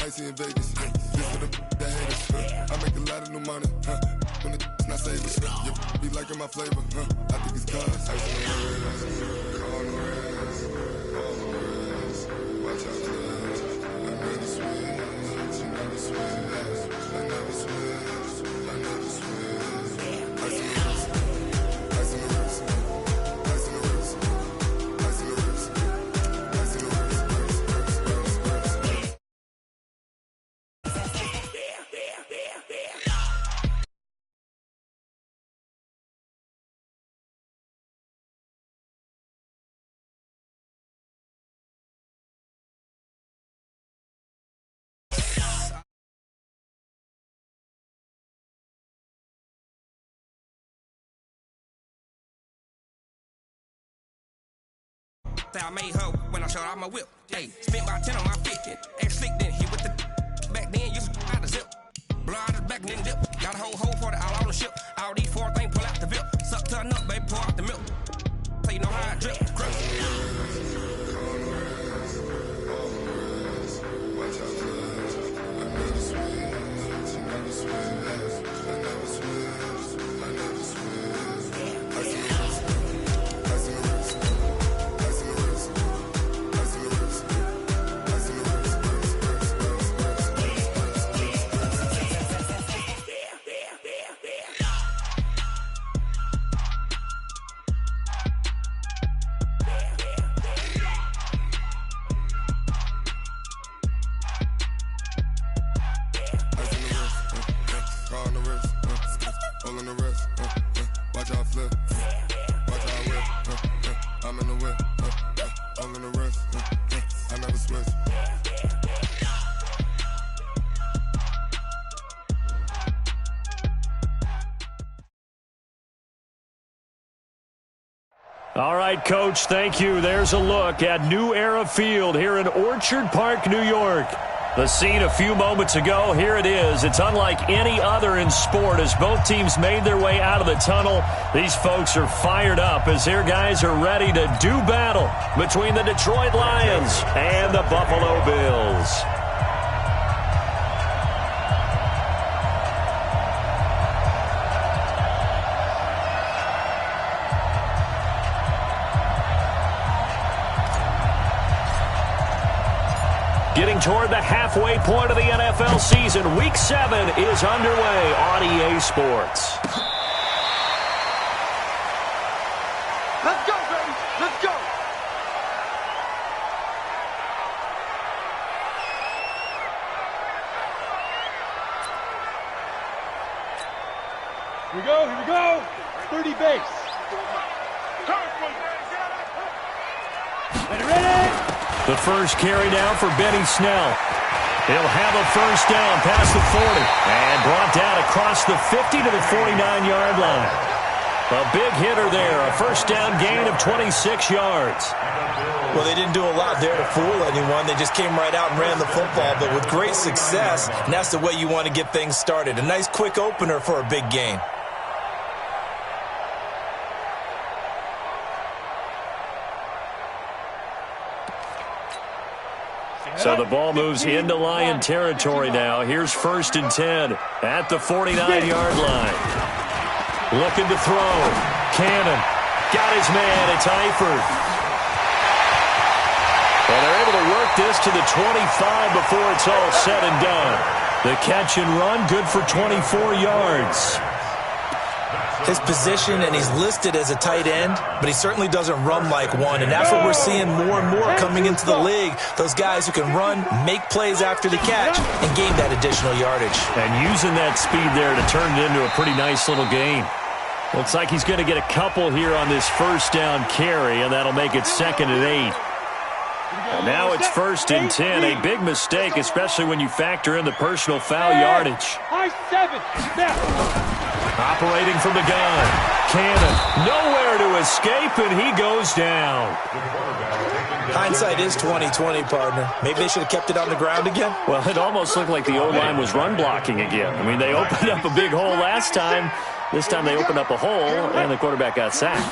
Icy in Vegas. This for the haters. I make a lot of new money. When it's not saving. Yeah, be liking my flavor. I think it's cause. Ice on the wrist. On the wrist. On the wrist. Watch out, cuz. I never switch. I never switch. I never switch. I never switch. Ice on the wrist. Ice on the wrist. Ice on the wrist. Ice on the wrist. Ice on the wrist. I made her when I showed out my whip. Hey, spent about 10 on my 50. Ex slick, then hit with the back then, used to out the zip. Blow out the back, then dip. Got a whole hole for the all on the ship. All these four things pull out the VIP. Suck to a nut, baby, pour out the milk. So you know how I drip. Crush. Watch out, cuz. I never switch. I never switch. I never switch. I never switch. Ice on the wrist. Ice on the wrist. Ice on the wrist. Ice on the wrist. Ice on the wrist. On the wrist, all on the wrist, watch out flip, watch out whip, I'm in the whip, all on the wrist, I never switch. All right, Coach, thank you. There's a look at New Era Field here in Orchard Park, New York. The scene a few moments ago, here it is. It's unlike any other in sport as both teams made their way out of the tunnel. These folks are fired up as their guys are ready to do battle between the Detroit Lions and the Buffalo Bills. Getting toward the halfway point of the NFL season, Week 7 is underway on EA Sports. Let's go, baby. Let's go. Here we go. Here we go. 30 base. Ready? The first carry down for Benny Snell. He'll have a first down past the 40 and brought down across the 50 to the 49-yard line. A big hitter there, a first down gain of 26 yards. Well, they didn't do a lot there to fool anyone. They just came right out and ran the football, but with great success, and that's the way you want to get things started. A nice quick opener for a big gain. So the ball moves into Lion territory now. Here's 1st and 10 at the 49-yard line. Looking to throw. Cannon. Got his man. It's Eifert. Well, they're able to work this to the 25 before it's all said and done. The catch and run, good for 24 yards. His position, and he's listed as a tight end, but he certainly doesn't run like one, and that's what we're seeing more and more coming into the league. Those guys who can run, make plays after the catch, and gain that additional yardage. And using that speed there to turn it into a pretty nice little gain. Looks like he's going to get a couple here on this first down carry, and that'll make it 2nd and 8. And now it's 1st and 10. A big mistake, especially when you factor in the personal foul yardage. High 7. Operating from the gun. Cannon. Nowhere to escape, and he goes down. Hindsight is 20/20, partner. Maybe they should have kept it on the ground again. Well, it almost looked like the O-line was run blocking again. I mean, they opened up a big hole last time. This time they opened up a hole, and the quarterback got sacked.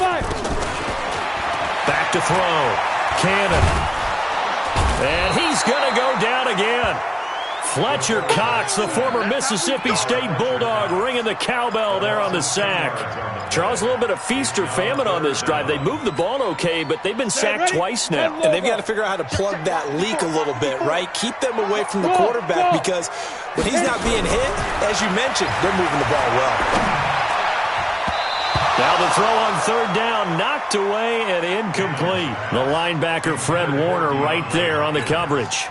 Back to throw. Cannon. And he's going to go down again. Fletcher Cox, the former Mississippi State Bulldog, ringing the cowbell there on the sack. Charles, a little bit of feast or famine on this drive. They moved the ball okay, but they've been sacked twice now. And they've got to figure out how to plug that leak a little bit, right? Keep them away from the quarterback because when he's not being hit, as you mentioned, they're moving the ball well. Now the throw on third down, knocked away and incomplete. The linebacker, Fred Warner, right there on the coverage.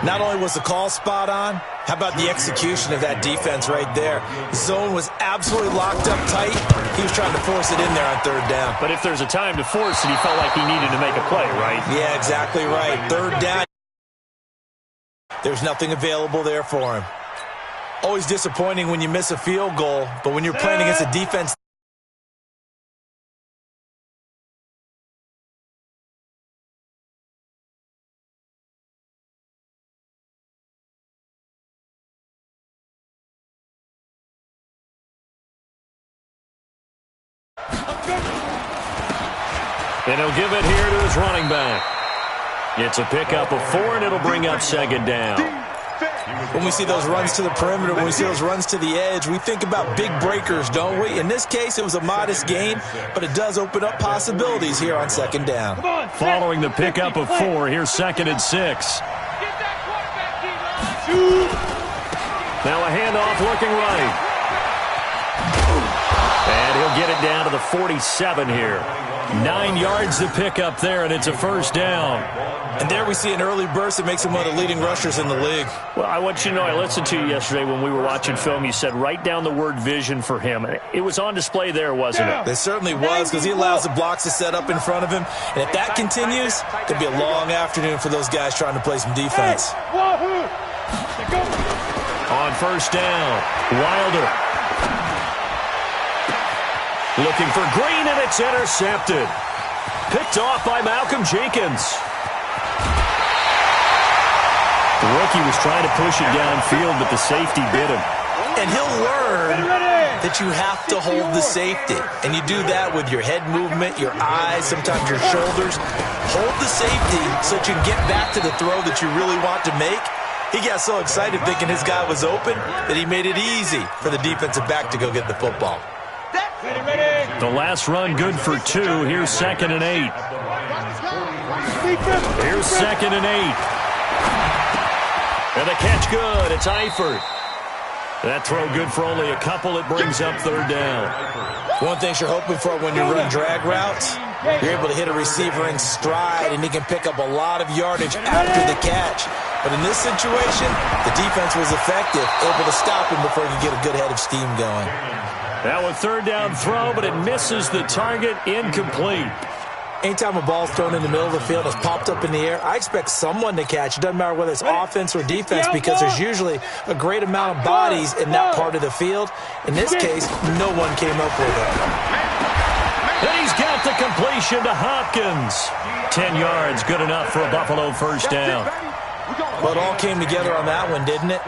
Not only was the call spot on, how about the execution of that defense right there? The zone was absolutely locked up tight. He was trying to force it in there on third down. But if there's a time to force it, he felt like he needed to make a play, right? Yeah, exactly right. Third down. There's nothing available there for him. Always disappointing when you miss a field goal, but when you're playing against a defense and he'll give it here to his running back. It's a pickup of 4, and it'll bring up second down. When we see those runs to the perimeter, when we see those runs to the edge, we think about big breakers, don't we? In this case, it was a modest gain, but it does open up possibilities here on second down. Following the pickup of 4, here's 2nd and 6. Now a handoff looking right. And he'll get it down to the 47 here. 9 yards to pick up there, and it's a first down. And there we see an early burst that makes him one of the leading rushers in the league. Well, I want you to know, I listened to you yesterday when we were watching film. You said write down the word vision for him. It was on display there, wasn't it? It certainly was, because he allows the blocks to set up in front of him. And if that continues, it could be a long afternoon for those guys trying to play some defense. On first down, Wilder. Looking for Green, and it's intercepted. Picked off by Malcolm Jenkins. The rookie was trying to push it downfield, but the safety bit him. And he'll learn that you have to hold the safety. And you do that with your head movement, your eyes, sometimes your shoulders. Hold the safety so that you can get back to the throw that you really want to make. He got so excited thinking his guy was open that he made it easy for the defensive back to go get the football. The last run good for 2. Here's 2nd and 8. Here's 2nd and 8. And the catch good. It's Eifert. That throw good for only a couple. It brings up third down. One thing you're hoping for when you run drag routes, you're able to hit a receiver in stride, and he can pick up a lot of yardage after the catch. But in this situation, the defense was effective, able to stop him before he could get a good head of steam going. Now a third down throw, but it misses the target, incomplete. Anytime a ball's thrown in the middle of the field, it's popped up in the air, I expect someone to catch. It doesn't matter whether it's offense or defense because there's usually a great amount of bodies in that part of the field. In this case, no one came up with it. And he's got the completion to Hopkins. 10 yards, good enough for a Buffalo first down. Well, it all came together on that one, didn't it?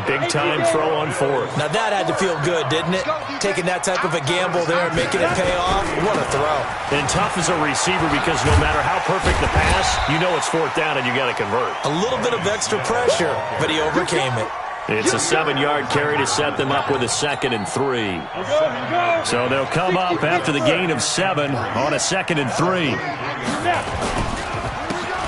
Big-time throw on 4th. Now, that had to feel good, didn't it? Taking that type of a gamble there and making it pay off. What a throw. And tough as a receiver because no matter how perfect the pass, you know it's 4th down and you got to convert. A little bit of extra pressure, but he overcame it. It's a 7-yard carry to set them up with a 2nd and 3. So they'll come up after the gain of 7 on a 2nd and 3.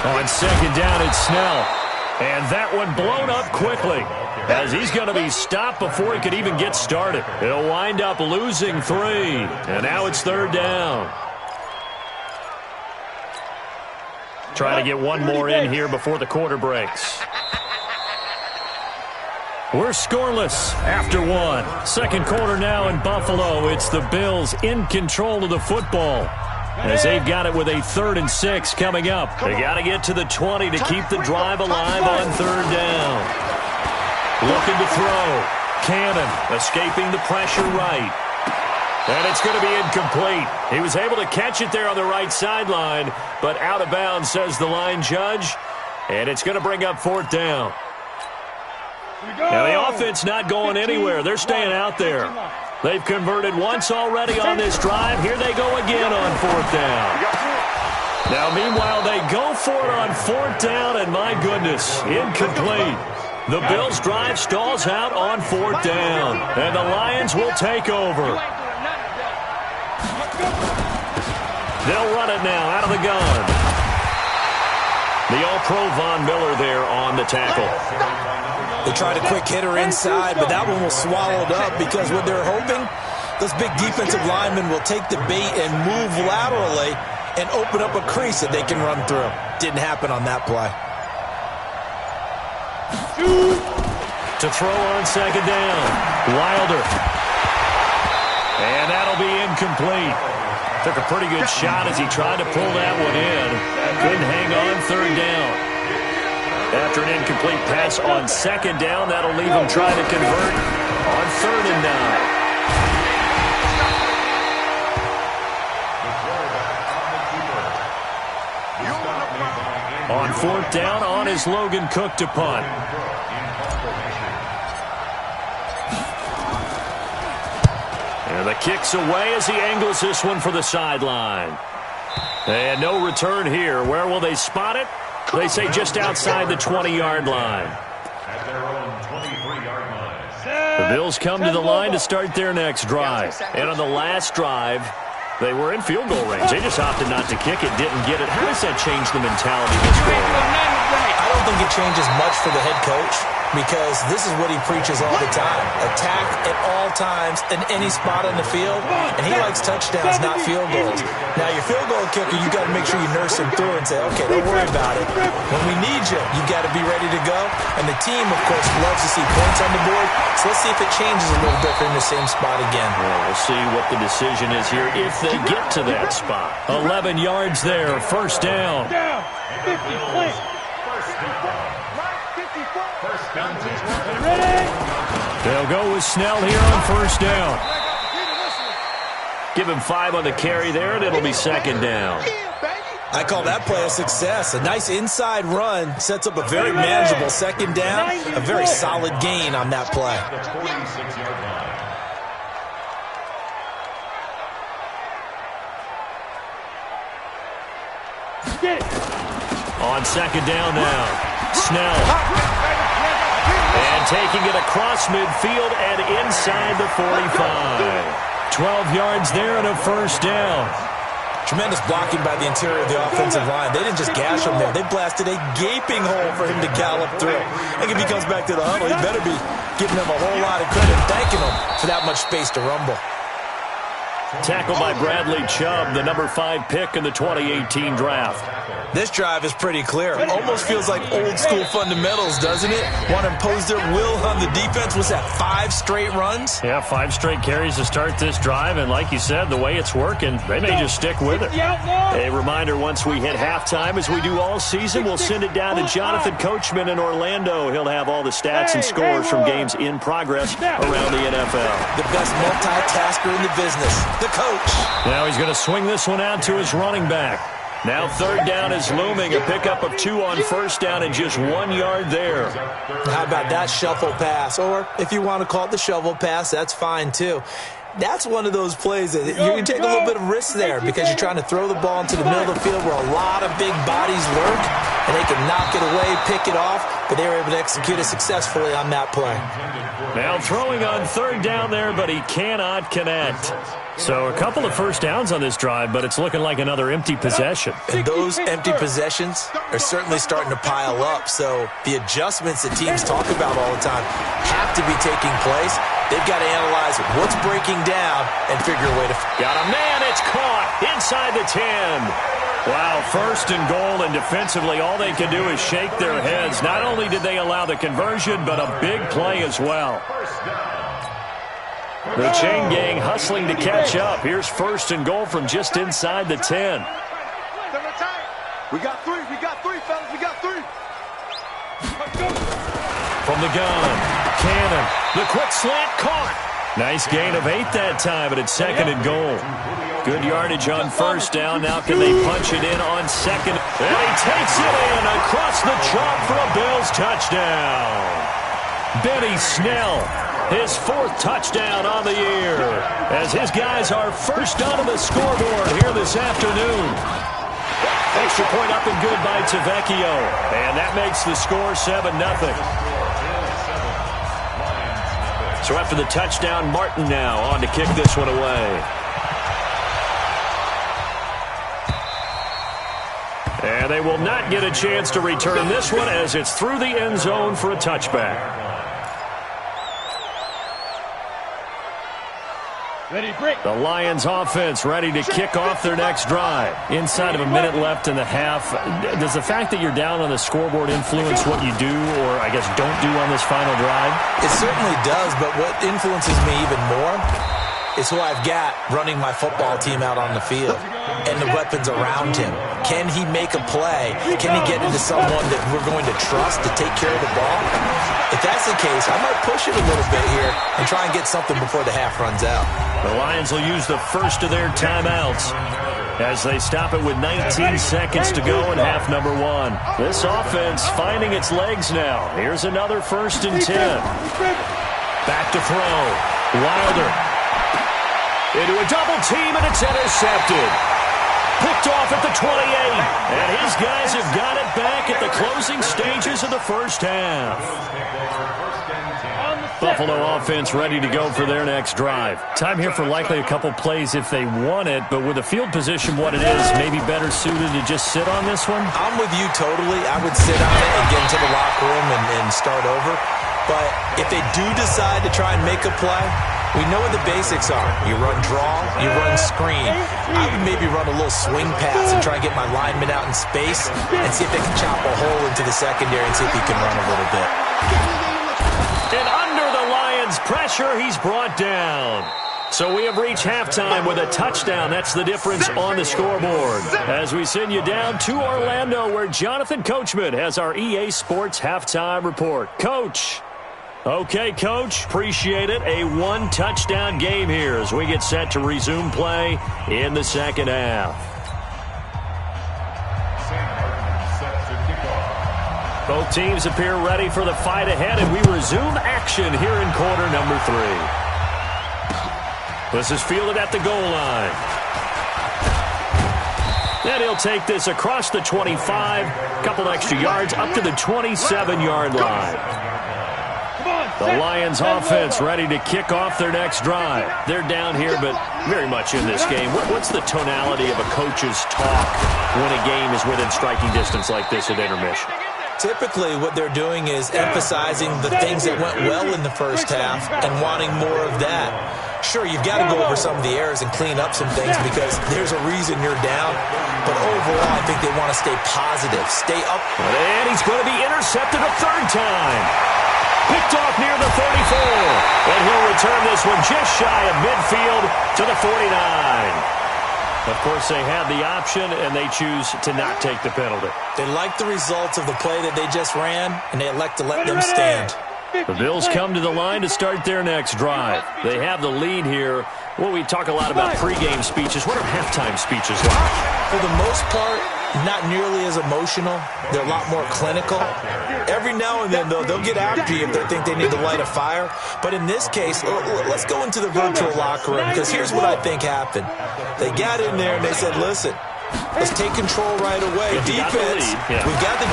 On second down, it's Snell. And that one blown up quickly as he's going to be stopped before he could even get started. He'll wind up losing 3. And now it's third down. Trying to get one more in here before the quarter breaks. We're scoreless after 1. Second quarter now in Buffalo. It's the Bills in control of the football, as they've got it with a 3rd and 6 coming up. They got to get to the 20 to keep the drive alive on third down. Looking to throw. Cannon escaping the pressure right. And it's going to be incomplete. He was able to catch it there on the right sideline, but out of bounds, says the line judge. And it's going to bring up 4th down. Now the offense not going anywhere. They're staying out there. They've converted once already on this drive. Here they go again on 4th down. Now, meanwhile, they go for it on 4th down, and my goodness, incomplete. The Bills' drive stalls out on 4th down, and the Lions will take over. They'll run it now out of the gun. The All-Pro Von Miller there on the tackle. They tried a quick hitter inside, but that one was swallowed up because what they're hoping, those big defensive linemen will take the bait and move laterally and open up a crease that they can run through. Didn't happen on that play. To throw on 2nd down, Wilder. And that'll be incomplete. Took a pretty good shot as he tried to pull that one in. Couldn't hang on 3rd down. After an incomplete pass on 2nd down, that'll leave him trying to convert on 3rd and 9. On 4th down, on is Logan Cook to punt. And the kick's away as he angles this one for the sideline. And no return here. Where will they spot it? They say just outside the 20-yard line. The Bills come to the line to start their next drive. And on the last drive, they were in field goal range. They just opted not to kick it, didn't get it. How does that change the mentality this way? I don't think it changes much for the head coach because this is what he preaches all the time. Attack at all times in any spot on the field, and he likes touchdowns, not field goals. Now, your field goal kicker, you got to make sure you nurse him through and say, okay, don't worry about it. When we need you, you got to be ready to go. And the team, of course, loves to see points on the board. So let's see if it changes a little bit if they're in the same spot again. Well, we'll see what the decision is here if they get to that spot. 11 yards there, 1st down. 50, please. They'll go with Snell here on 1st down. Give him 5 on the carry there, and it'll be 2nd down. I call that play a success. A nice inside run sets up a very manageable 2nd down. A very solid gain on that play. On 2nd down now, Snell. And taking it across midfield and inside the 45. 12 yards there and a 1st down. Tremendous blocking by the interior of the offensive line. They didn't just gash him there. They blasted a gaping hole for him to gallop through. I think if he comes back to the huddle, he better be giving them a whole lot of credit, thanking them for that much space to rumble. Tackled by Bradley Chubb, the number 5 pick in the 2018 draft. This drive is pretty clear. Almost feels like old-school fundamentals, doesn't it? Want to impose their will on the defense. Was that 5 straight runs? Yeah, 5 straight carries to start this drive, and like you said, the way it's working, they may just stick with it. A reminder, once we hit halftime, as we do all season, we'll send it down to Jonathan Coachman in Orlando. He'll have all the stats and scores from games in progress around the NFL. The best multitasker in the business, the coach. Now he's going to swing this one out to his running back. Now 3rd down is looming, a pickup of 2 on 1st down and just 1 yard there. How about that shuffle pass? Or if you want to call it the shovel pass, that's fine too. That's one of those plays that you can take a little bit of risk there because you're trying to throw the ball into the middle of the field where a lot of big bodies lurk, and they can knock it away, pick it off, but they were able to execute it successfully on that play. Now throwing on 3rd down there, but he cannot connect. So a couple of 1st downs on this drive, but it's looking like another empty possession. And those empty possessions are certainly starting to pile up. So the adjustments that teams talk about all the time have to be taking place. They've got to analyze what's breaking down and figure a way to... Got a man, it's caught inside the 10. Wow, 1st and goal, and defensively all they can do is shake their heads. Not only did they allow the conversion, but a big play as well. The chain gang hustling to catch up. Here's 1st and goal from just inside the 10. We got 3, fellas, we got 3. From the gun, Cannon, the quick slant caught. Nice gain of 8 that time, but it's 2nd and goal. Good yardage on 1st down. Now can they punch it in on 2nd? And he takes it in across the chalk for a Bills touchdown. Benny Snell, his 4th touchdown on the year, as his guys are first onto the scoreboard here this afternoon. Extra point up and good by Tavecchio, and that makes the score 7-0. So after the touchdown, Martin now on to kick this one away. And they will not get a chance to return this one as it's through the end zone for a touchback. The Lions offense ready to kick off their next drive. Inside of a minute left in the half, does the fact that you're down on the scoreboard influence what you do or, I guess, don't do on this final drive? It certainly does, but what influences me even more is who I've got running my football team out on the field and the weapons around him. Can he make a play? Can he get into someone that we're going to trust to take care of the ball? If that's the case, I might push it a little bit here and try and get something before the half runs out. The Lions will use the first of their timeouts as they stop it with 19 seconds to go in half number one. This offense finding its legs now. Here's another 1st and 10. Back to throw. Wilder into a double team, and it's intercepted. Picked off at the 28. And his guys have got it back at the closing stages of the first half. Buffalo offense ready to go for their next drive. Time here for likely a couple plays if they want it, but with the field position what it is, maybe better suited to just sit on this one? I'm with you totally. I would sit on it and get into the locker room and start over. But if they do decide to try and make a play, we know what the basics are. You run draw, you run screen. I would maybe run a little swing pass and try and get my lineman out in space and see if they can chop a hole into the secondary and see if he can run a little bit. And under the Lions' pressure, he's brought down. So we have reached halftime with a touchdown. That's the difference on the scoreboard. As we send you down to Orlando, where Jonathan Coachman has our EA Sports halftime report. Coach. Okay, Coach, appreciate it. A one-touchdown game here as we get set to resume play in the second half. Both teams appear ready for the fight ahead, and we resume action here in quarter number 3. This is fielded at the goal line. And he'll take this across the 25, a couple extra yards, up to the 27-yard line. The Lions offense ready to kick off their next drive. They're down here, but very much in this game. What's the tonality of a coach's talk when a game is within striking distance like this at intermission? Typically, what they're doing is emphasizing the things that went well in the first half and wanting more of that. Sure, you've got to go over some of the errors and clean up some things because there's a reason you're down. But overall, I think they want to stay positive, stay up. And he's going to be intercepted a third time. Picked off near the 34. And he'll return this one just shy of midfield to the 49. Of course, they had the option, and they choose to not take the penalty. They like the results of the play that they just ran, and they elect to let them stand. The Bills come to the line to start their next drive. They have the lead here. Well, we talk a lot about pregame speeches. What are halftime speeches like? For the most part, not nearly as emotional. They're a lot more clinical. Every now and then, though, they'll get after you if they think they need to light a fire. But in this case, let's go into the virtual locker room, because here's what I think happened. They got in there and they said, listen, let's take control right away. Defense, we've got the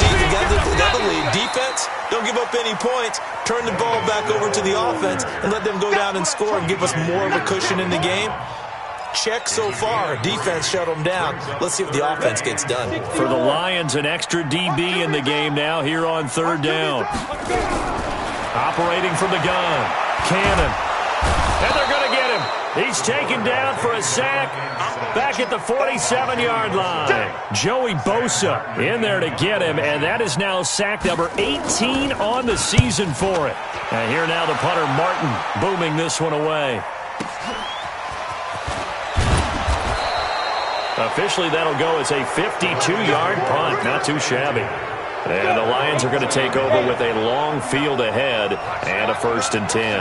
lead. Defense, don't give up any points. Turn the ball back over to the offense and let them go down and score and give us more of a cushion in the game. Check so far. Defense shut them down. Let's see if the offense gets done. For the Lions, an extra DB in the game now here on third down. Operating from the gun. Cannon. And they're going to get him. He's taken down for a sack back at the 47-yard line. Joey Bosa in there to get him, and that is now sack number 18 on the season for it. And here now the punter, Martin, booming this one away. Officially, that'll go as a 52-yard punt. Not too shabby. And the Lions are going to take over with a long field ahead and a 1st and 10.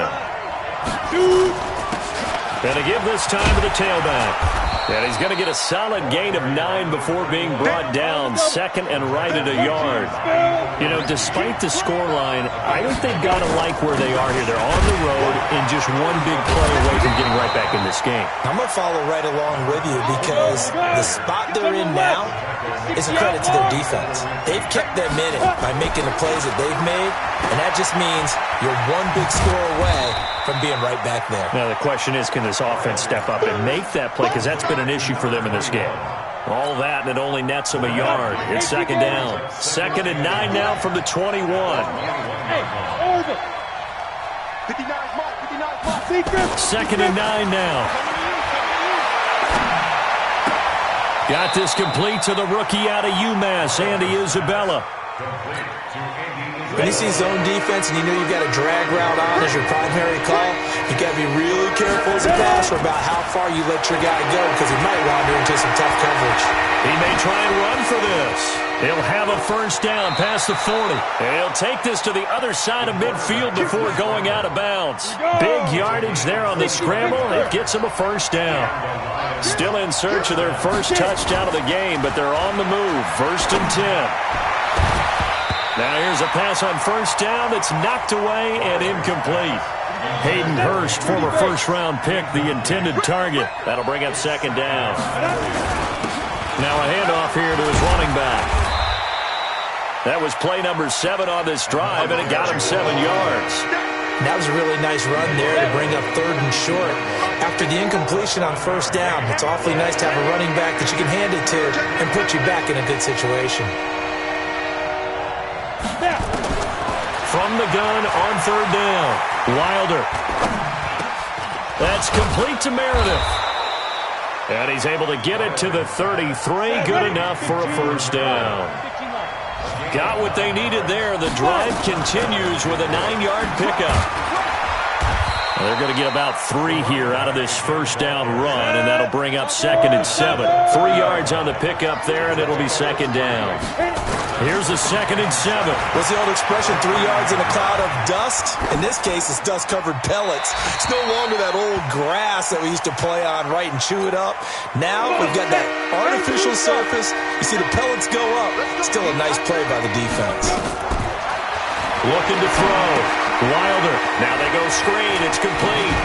Going to give this time to the tailback. And he's going to get a solid gain of 9 before being brought down. Second and right at a yard. You know, despite the scoreline, I think they've got to like where they are here. They're on the road and just one big play away from getting right back in this game. I'm going to follow right along with you because the spot they're in now is a credit to their defense. They've kept them in it by making the plays that they've made, and that just means you're one big score away from being right back there. Now the question is, can this offense step up and make that play? Because that's been an issue for them in this game. All that, and it only nets them a yard. It's second down. 2nd and 9 now from the 21. Second and 9 now. Got this complete to the rookie out of UMass, Andy Isabella. When you see zone defense and you know you've got a drag route on as your primary call, you got to be really careful as a passer about how far you let your guy go because he might wander into some tough coverage. He may try and run for this. He'll have a first down past the 40. And he'll take this to the other side of midfield before going out of bounds. Big yardage there on the scramble. It gets him a first down. Still in search of their first touchdown of the game, but they're on the move. 1st and 10. Now here's a pass on first down that's knocked away and incomplete. Hayden Hurst, former first-round pick, the intended target. That'll bring up second down. Now a handoff here to his running back. That was play number 7 on this drive, and it got him 7 yards. That was a really nice run there to bring up 3rd and short. After the incompletion on first down, it's awfully nice to have a running back that you can hand it to and put you back in a good situation. From the gun on 3rd down. Wilder. That's complete to Meredith. And he's able to get it to the 33. Good enough for a first down. Got what they needed there. The drive continues with a 9-yard pickup. They're going to get about 3 here out of this first down run, and that'll bring up 2nd and 7. 3 yards on the pickup there, and it'll be second down. Here's a 2nd and 7. What's the old expression, 3 yards in a cloud of dust? In this case, it's dust-covered pellets. It's no longer that old grass that we used to play on, right, and chew it up. Now we've got that artificial surface. You see the pellets go up. Still a nice play by the defense. Looking to throw. Wilder. Now they go screen. It's complete.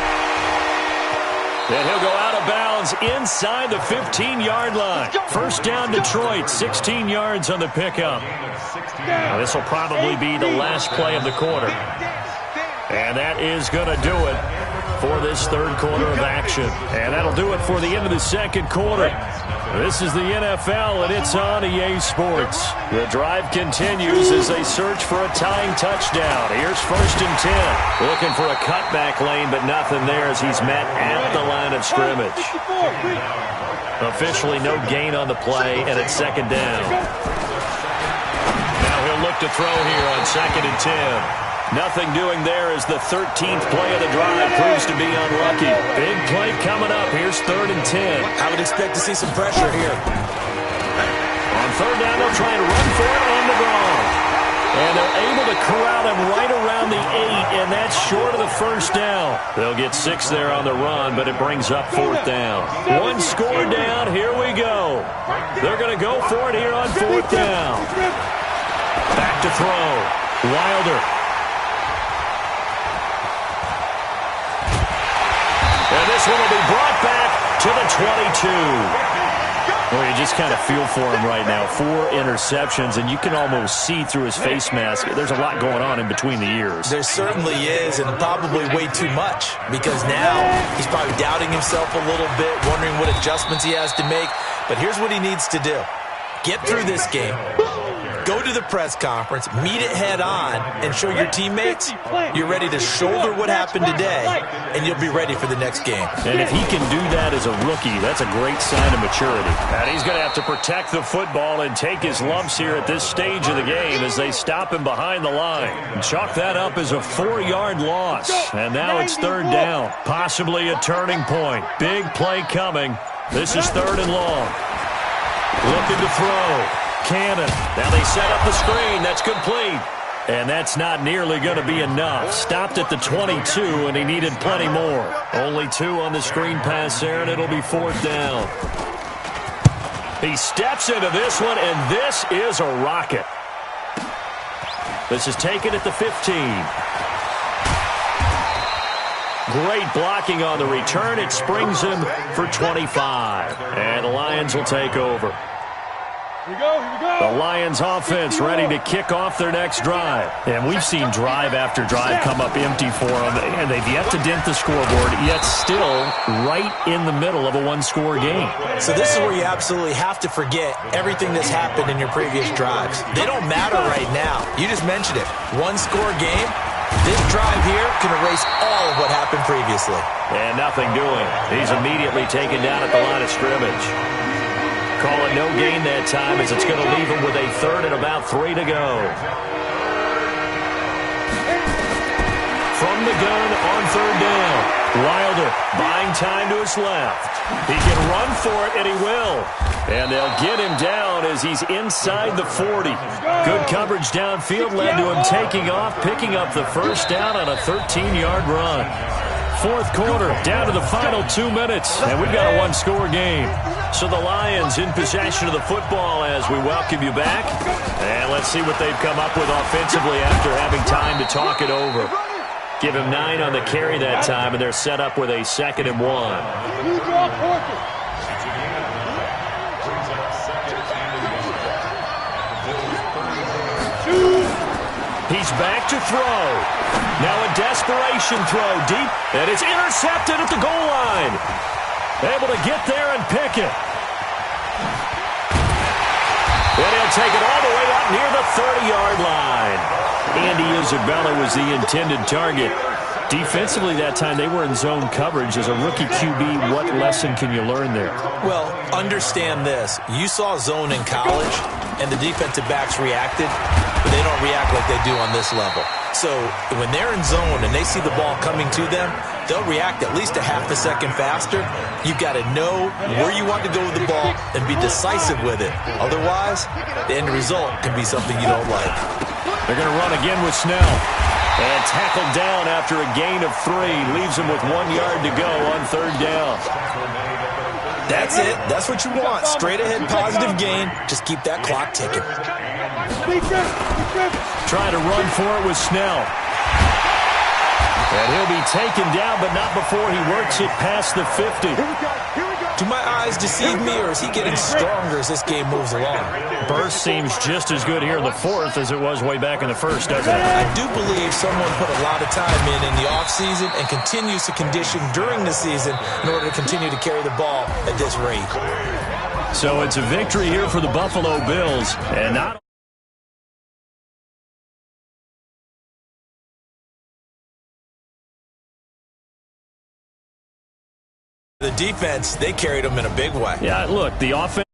And he'll go out of bounds inside the 15-yard line. First down, Detroit. 16 yards on the pickup. Now, this will probably be the last play of the quarter. And that is going to do it for this 3rd quarter of action. And that'll do it for the end of the 2nd quarter. This is the NFL, and it's on EA Sports. The drive continues as they search for a tying touchdown. Here's 1st and 10. Looking for a cutback lane, but nothing there as he's met at the line of scrimmage. Officially no gain on the play, and it's 2nd down. Now he'll look to throw here on 2nd and 10. Nothing doing there as the 13th play of the drive proves to be unlucky. Big play coming up. Here's 3rd and 10. I would expect to see some pressure here. On 3rd down, they'll try and run for it on the ground. And they're able to corral him right around the 8, and that's short of the first down. They'll get 6 there on the run, but it brings up 4th down. 1 score down. Here we go. They're going to go for it here on 4th down. Back to throw. Wilder. And this one will be brought back to the 22. Well, you just kind of feel for him right now. 4 interceptions, and you can almost see through his face mask. There's a lot going on in between the ears. There certainly is, and probably way too much, because now he's probably doubting himself a little bit, wondering what adjustments he has to make. But here's what he needs to do. Get through this game. Go to the press conference, meet it head on, and show your teammates you're ready to shoulder what happened today, and you'll be ready for the next game. And if he can do that as a rookie, that's a great sign of maturity. And he's going to have to protect the football and take his lumps here at this stage of the game as they stop him behind the line. And chalk that up as a 4-yard loss. And now it's 3rd down, possibly a turning point. Big play coming. This is 3rd and long. Looking to throw. Cannon. Now they set up the screen. That's complete. And that's not nearly going to be enough. Stopped at the 22, and he needed plenty more. Only 2 on the screen pass there, and it'll be 4th down. He steps into this one, and this is a rocket. This is taken at the 15. Great blocking on the return. It springs him for 25. And the Lions will take over. The Lions offense ready to kick off their next drive. And we've seen drive after drive come up empty for them, and they've yet to dent the scoreboard, yet still right in the middle of a one-score game. So this is where you absolutely have to forget everything that's happened in your previous drives. They don't matter right now. You just mentioned it. One-score game. This drive here can erase all of what happened previously. And nothing doing. He's immediately taken down at the line of scrimmage. Call it no gain that time as it's going to leave him with a third and about 3 to go. From the gun on third down. Wilder buying time to his left. He can run for it, and he will. And they'll get him down as he's inside the 40. Good coverage downfield led to him taking off, picking up the first down on a 13-yard run. Fourth quarter, down to the final 2 minutes, and we've got a one-score game. So the Lions in possession of the football as we welcome you back. And let's see what they've come up with offensively after having time to talk it over. Give him 9 on the carry that time, and they're set up with a 2nd and 1. He's back to throw. Now a desperation throw deep, and it's intercepted at the goal line. Able to get there and pick it. And he'll take it all the way up near the 30-yard line. Andy Isabella was the intended target. Defensively that time, they were in zone coverage. As a rookie QB, what lesson can you learn there? Well, understand this. You saw zone in college, and the defensive backs reacted, but they don't react like they do on this level. So when they're in zone and they see the ball coming to them, they'll react at least a half a second faster. You've got to know where you want to go with the ball and be decisive with it. Otherwise, the end result can be something you don't like. They're going to run again with Snell. And tackled down after a gain of 3. Leaves him with 1 yard to go on third down. That's it. That's what you want. Straight ahead positive gain. Just keep that clock ticking. Trying to run for it with Snell. And he'll be taken down, but not before he works it past the 50. Do my eyes deceive me, or is he getting stronger as this game moves along? Burst seems just as good here in the fourth as it was way back in the first, doesn't it? I do believe someone put a lot of time in the offseason and continues to condition during the season in order to continue to carry the ball at this rate. So it's a victory here for the Buffalo Bills, and not the defense, they carried them in a big way. Yeah, look, the offense